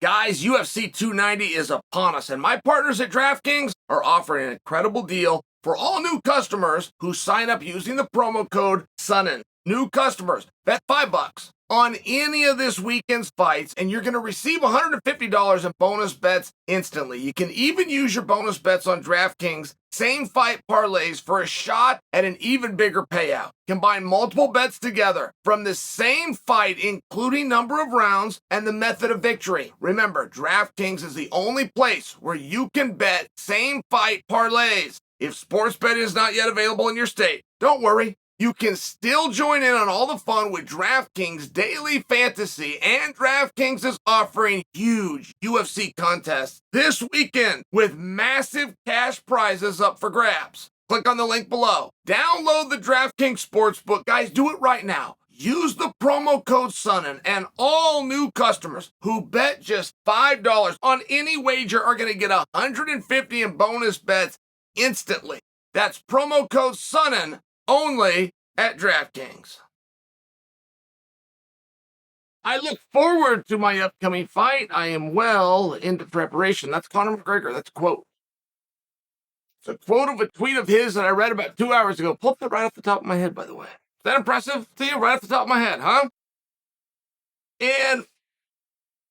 Guys, UFC 290 is upon us, and my partners at DraftKings are offering an incredible deal for all new customers who sign up using the promo code Sonnen. New customers, bet $5 on any of this weekend's fights, and you're going to receive $150 in bonus bets instantly. You can even use your bonus bets on DraftKings same fight parlays for a shot at an even bigger payout. Combine multiple bets together from the same fight, including number of rounds and the method of victory. Remember, DraftKings is the only place where you can bet same fight parlays. If sports betting is not yet available in your state, don't worry. You can still join in on all the fun with DraftKings Daily Fantasy, and DraftKings is offering huge UFC contests this weekend with massive cash prizes up for grabs. Click on the link below. Download the DraftKings Sportsbook. Guys, do it right now. Use the promo code Sonnen, and all new customers who bet just $5 on any wager are going to get $150 in bonus bets instantly. That's promo code Sonnen only at DraftKings. I look forward to my upcoming fight. I am well into preparation. That's Conor McGregor. That's a quote. It's a quote of a tweet of his that I read about 2 hours ago. Pulled it right off the top of my head, by the way. Is that impressive to you? Right off the top of my head, huh? And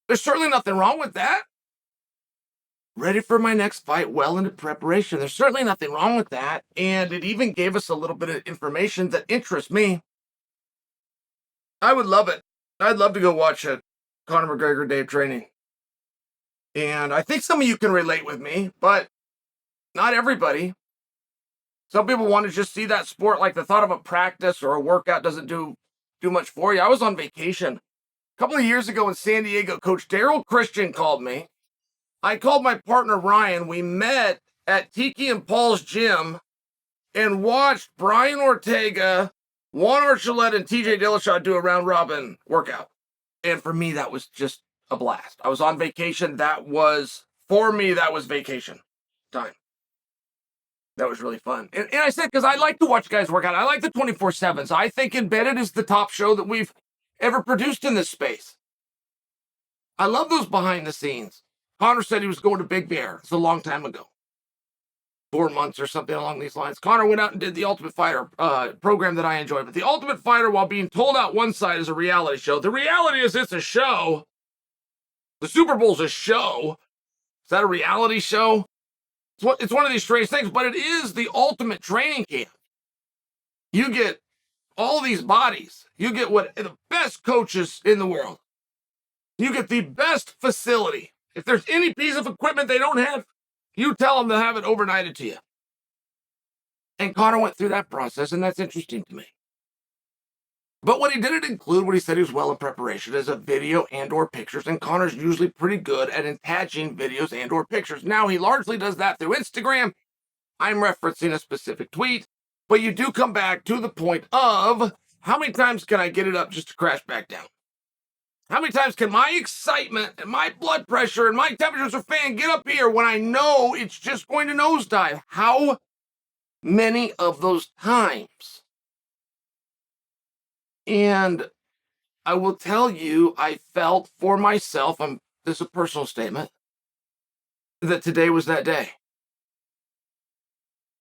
there's certainly nothing wrong with that. Ready for my next fight, well into preparation. There's certainly nothing wrong with that. And it even gave us a little bit of information that interests me. I would love it. I'd love to go watch a Conor McGregor day of training. And I think some of you can relate with me, but not everybody. Some people want to just see that sport, like the thought of a practice or a workout doesn't do much for you. I was on vacation a couple of years ago in San Diego. Coach Daryl Christian called me. I called my partner Ryan. We met at Tiki and Paul's gym and watched Brian Ortega, Juan Archuleta, and TJ Dillashaw do a round robin workout. And for me, that was just a blast. I was on vacation. For me, that was vacation time. That was really fun. And I said, because I like to watch guys work out. I like the 24/7s. I think Embedded is the top show that we've ever produced in this space. I love those behind the scenes. Conor said he was going to Big Bear. It's a long time ago. 4 months or something along these lines. Conor went out and did the Ultimate Fighter program that I enjoyed. But the Ultimate Fighter, while being told out one side, is a reality show. The reality is it's a show. The Super Bowl's a show. Is that a reality show? It's one of these strange things, but it is the ultimate training camp. You get all these bodies. You get the best coaches in the world. You get the best facility. If there's any piece of equipment they don't have, you tell them to have it overnighted to you. And Conor went through that process, and that's interesting to me. But what he didn't include, what he said he was well in preparation, is a video and or pictures, and Conor's usually pretty good at attaching videos and or pictures. Now, he largely does that through Instagram. I'm referencing a specific tweet, but you do come back to the point of, how many times can I get it up just to crash back down? How many times can my excitement and my blood pressure and my temperature as a fan get up here when I know it's just going to nosedive? How many of those times? And I will tell you, I felt for myself, this is a personal statement, that today was that day.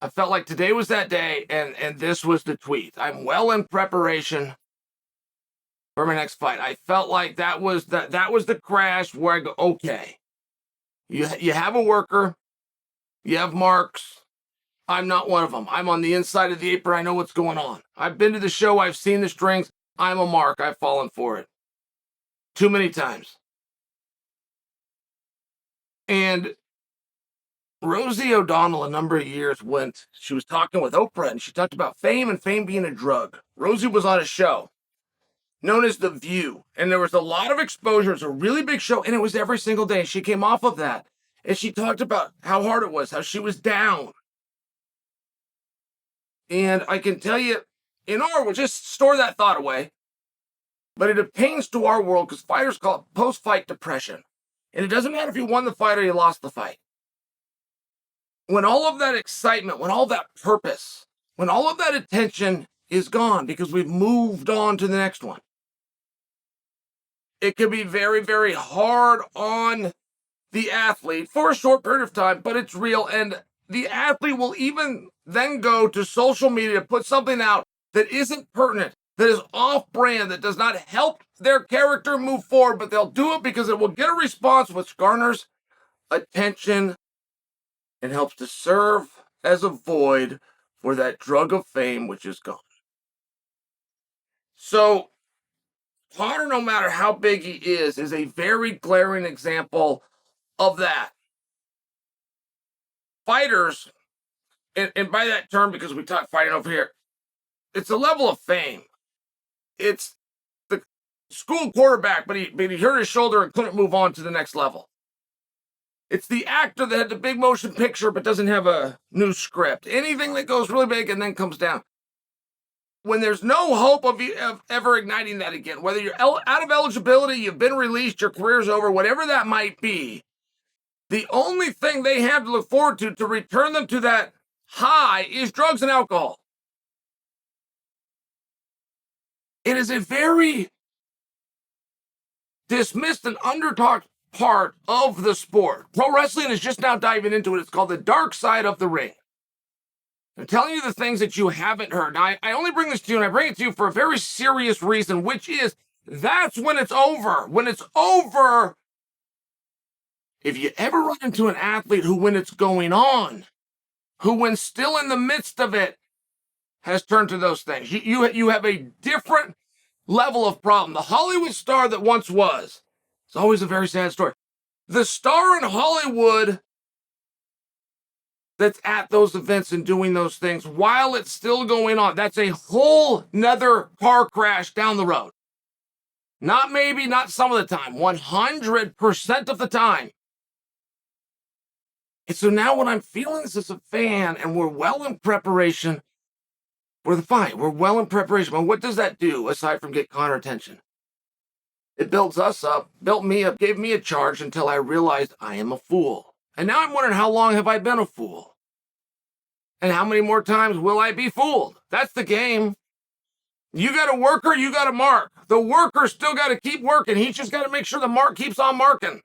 I felt like today was that day, and this was the tweet. I'm well in preparation for my next fight. I felt like that was the crash where I go, okay, you have a worker, you have marks. I'm not one of them. I'm on the inside of the apron. I know what's going on. I've been to the show. I've seen the strings. I'm a mark. I've fallen for it too many times. And Rosie O'Donnell, a number of years, she was talking with Oprah, and she talked about fame and fame being a drug. Rosie was on a show known as The View, and there was a lot of exposure. It was a really big show, and it was every single day. She came off of that, and she talked about how hard it was, how she was down. And I can tell you, we'll just store that thought away, but it pertains to our world because fighters call it post-fight depression. And it doesn't matter if you won the fight or you lost the fight. When all of that excitement, when all that purpose, when all of that attention is gone because we've moved on to the next one, It can be very, very hard on the athlete for a short period of time, but it's real. And the athlete will even then go to social media to put something out that isn't pertinent, that is off brand, that does not help their character move forward, but they'll do it because it will get a response which garners attention and helps to serve as a void for that drug of fame which is gone. So Conor, no matter how big he is a very glaring example of that. Fighters, and by that term, because we talk fighting over here, it's a level of fame. It's the school quarterback, but he hurt his shoulder and couldn't move on to the next level. It's the actor that had the big motion picture but doesn't have a new script. Anything that goes really big and then comes down. When there's no hope of ever igniting that again, whether you're out of eligibility, you've been released, your career's over, whatever that might be, the only thing they have to look forward to return them to that high is drugs and alcohol. It is a very dismissed and undertalked part of the sport. Pro wrestling is just now diving into it. It's called the dark side of the ring. I'm telling you the things that you haven't heard. Now, I only bring this to you, and I bring it to you for a very serious reason, which is that's when it's over. When it's over, if you ever run into an athlete who, when it's going on, who, when still in the midst of it, has turned to those things, you have a different level of problem. The Hollywood star that once was, it's always a very sad story. The star in Hollywood that's at those events and doing those things while it's still going on, that's a whole nother car crash down the road. Not maybe, not some of the time, 100% of the time. And so now when I'm feeling this as a fan and we're well in preparation for the fight, we're well in preparation. Well, what does that do aside from get Conor attention? It builds us up, built me up, gave me a charge until I realized I am a fool. And now I'm wondering, how long have I been a fool? And how many more times will I be fooled? That's the game. You got a worker, you got a mark. The worker still got to keep working. He's just got to make sure the mark keeps on marking.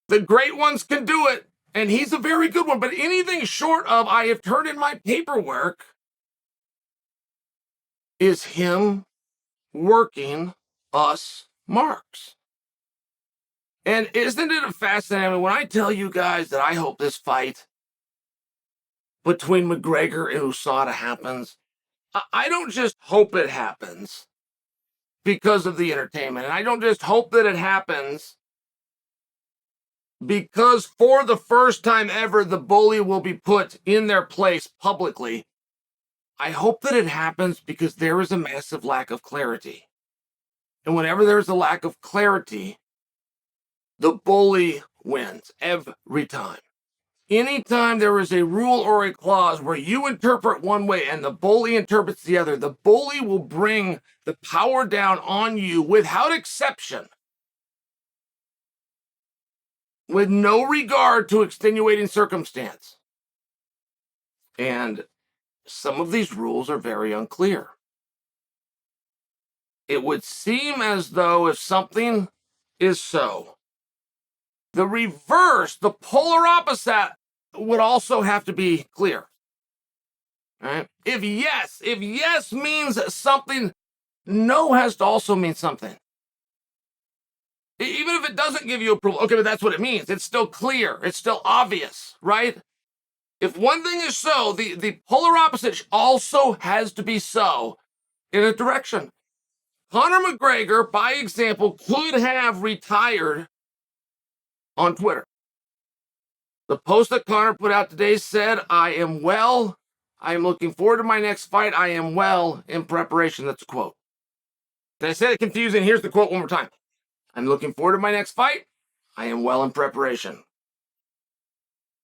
The great ones can do it, and he's a very good one. But anything short of I have turned in my paperwork is him working us marks. And isn't it fascinating when I tell you guys that I hope this fight between McGregor and usada happens? I don't just hope it happens because of the entertainment. And I don't just hope that it happens because for the first time ever, the bully will be put in their place publicly. I hope that it happens because there is a massive lack of clarity. And whenever there's a lack of clarity, the bully wins every time. Anytime there is a rule or a clause where you interpret one way and the bully interprets the other, the bully will bring the power down on you without exception, with no regard to extenuating circumstance. And some of these rules are very unclear. It would seem as though if something is so, the reverse, the polar opposite, would also have to be clear. All right? If yes means something, no has to also mean something. Even if it doesn't give you approval, okay, but that's what it means. It's still clear. It's still obvious, right? If one thing is so, the polar opposite also has to be so in a direction. Conor McGregor, by example, could have retired on Twitter. The post that Conor put out today said, I am well. I am looking forward to my next fight. I am well in preparation. That's a quote. Did I say it confusing? Here's the quote one more time. I'm looking forward to my next fight. I am well in preparation.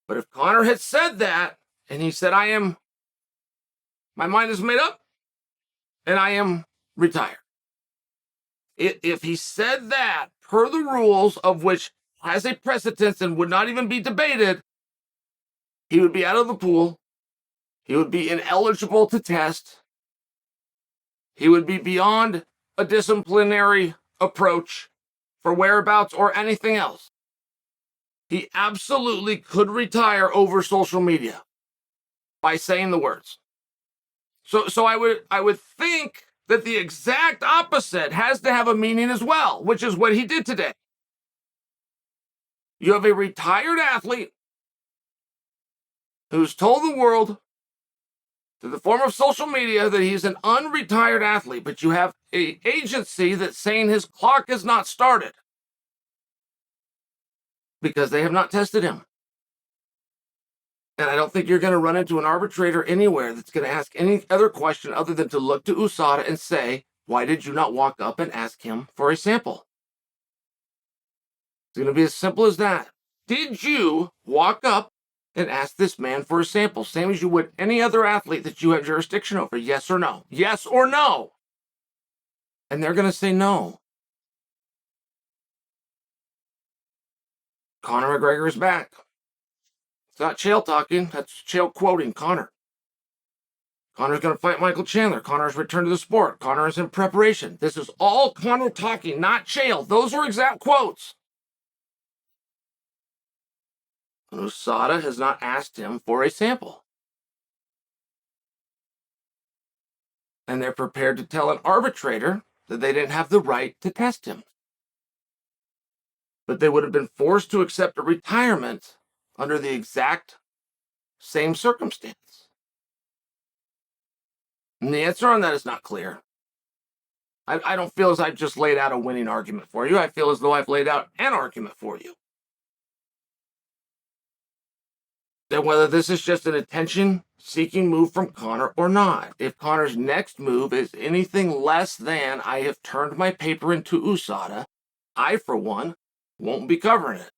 But if Conor had said that, and he said, my mind is made up, and I am retired. If he said that, per the rules of which has a precedence and would not even be debated, he would be out of the pool. He would be ineligible to test. He would be beyond a disciplinary approach for whereabouts or anything else. He absolutely could retire over social media by saying the words. So I would think that the exact opposite has to have a meaning as well, which is what he did today. You have a retired athlete who's told the world through the form of social media that he's an unretired athlete, but you have an agency that's saying his clock is not started because they have not tested him. And I don't think you're going to run into an arbitrator anywhere that's going to ask any other question other than to look to USADA and say, why did you not walk up and ask him for a sample? It's going to be as simple as that. Did you walk up and ask this man for a sample, same as you would any other athlete that you have jurisdiction over? Yes or no? Yes or no? And they're going to say no. Conor McGregor is back. It's not Chael talking. That's Chael quoting Conor. Conor's going to fight Michael Chandler. Conor's returned to the sport. Conor is in preparation. This is all Conor talking, not Chael. Those are exact quotes. And USADA has not asked him for a sample. And they're prepared to tell an arbitrator that they didn't have the right to test him. But they would have been forced to accept a retirement under the exact same circumstance. And the answer on that is not clear. I don't feel as I've just laid out a winning argument for you. I feel as though I've laid out an argument for you. That whether this is just an attention-seeking move from Conor or not, if Conor's next move is anything less than I have turned my paper into USADA, I, for one, won't be covering it.